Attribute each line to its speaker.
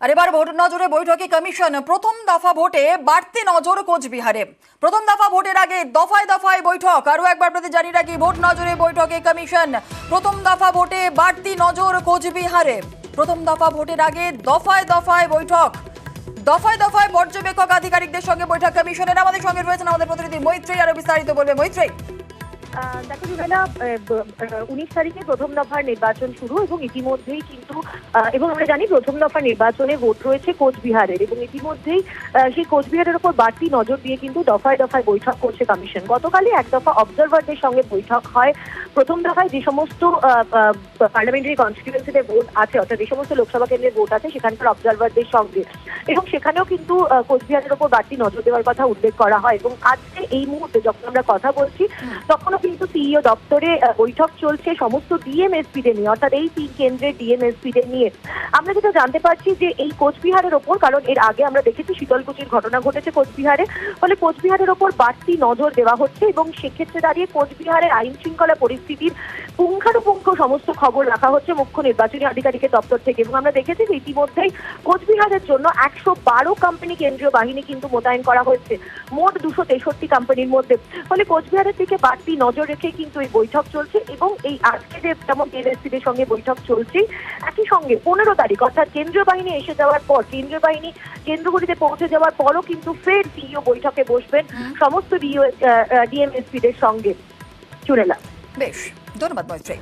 Speaker 1: আর এবার ভোট নজরে বৈঠকে কমিশন। প্রথম দফা ভোটে বাড়তি নজর কোচবিহারে। প্রথম দফা ভোটের আগে দফায় দফায় বৈঠক। আরো একবার আপনাদের জানিয়ে রাখি, ভোট নজরে বৈঠকে কমিশন। প্রথম দফা ভোটে বাড়তি নজর কোচবিহারে। প্রথম দফা ভোটের আগে দফায় দফায় বৈঠক। দফায় দফায় পর্যবেক্ষক আধিকারিকদের সঙ্গে বৈঠক কমিশনের। আমাদের সঙ্গে রয়েছেন আমাদের প্রতিনিধি মৈত্রী, আরো বিস্তারিত বলবে মৈত্রী।
Speaker 2: দেখো জুবেলা, 19 তারিখে প্রথম দফার নির্বাচন শুরু এবং ইতিমধ্যেই কিন্তু এবং আমরা জানি প্রথম দফার নির্বাচনে ভোট রয়েছে কোচবিহারের এবং ইতিমধ্যেই সেই কোচবিহারের উপর বাড়তি নজর দিয়ে কিন্তু দফায় দফায় বৈঠক করছে কমিশন। গতকালই এক দফা অবজারভারদের সঙ্গে বৈঠক হয়। প্রথম দফায় যে সমস্ত পার্লামেন্টারি কনস্টিটিউয়েন্সিতে ভোট আছে, অর্থাৎ যে সমস্ত লোকসভা কেন্দ্রে ভোট আছে সেখানকার অবজারভারদের সঙ্গে, এবং সেখানেও কিন্তু কোচবিহারের উপর বাড়তি নজর দেওয়ার কথা উল্লেখ করা হয়। এবং আজকে এই মুহূর্তে যখন আমরা কথা বলছি তখনও কিন্তু সিইও দপ্তরে বৈঠক চলছে সমস্ত ডিএমএসপিদের নিয়ে, অর্থাৎ এই 3 কেন্দ্রের ডিএমএসপিদের নিয়ে। আমরা যেটা জানতে পারছি যে এই কোচবিহারের ওপর, কারণ এর আগে আমরা দেখেছি শীতলকুচির ঘটনা ঘটেছে কোচবিহারে, ফলে কোচবিহারের ওপর বাড়তি নজর দেওয়া হচ্ছে এবং সেক্ষেত্রে দাঁড়িয়ে কোচবিহারের আইন শৃঙ্খলা পরিস্থিতির পুঙ্খানুপুঙ্খ সমস্ত খবর রাখা হচ্ছে মুখ্য নির্বাচনী আধিকারিকের দপ্তর থেকে। এবং আমরা দেখেছি যে ইতিমধ্যেই কোচবিহারের জন্য 112 কোম্পানি কেন্দ্রীয় বাহিনী কিন্তু মোতায়েন করা হয়েছে মোট 263 কোম্পানির মধ্যে। ফলে কোচবিহারের দিকে বাড়তি নজর রেখে কিন্তু এই বৈঠক চলছে এবং এই আজকে যে যেমন ডিএমএসপিদের সঙ্গে বৈঠক চলছে, একই সঙ্গে 15 তারিখ অর্থাৎ কেন্দ্রীয় বাহিনী এসে যাওয়ার পর, কেন্দ্রীয় বাহিনী কেন্দ্রগুলিতে পৌঁছে যাওয়ার পরও কিন্তু ফের সিইও বৈঠকে বসবেন সমস্ত ডিএমএসপিদের সঙ্গে। চুরেলা,
Speaker 1: বেশ, ধন্যবাদ মৈত্রী।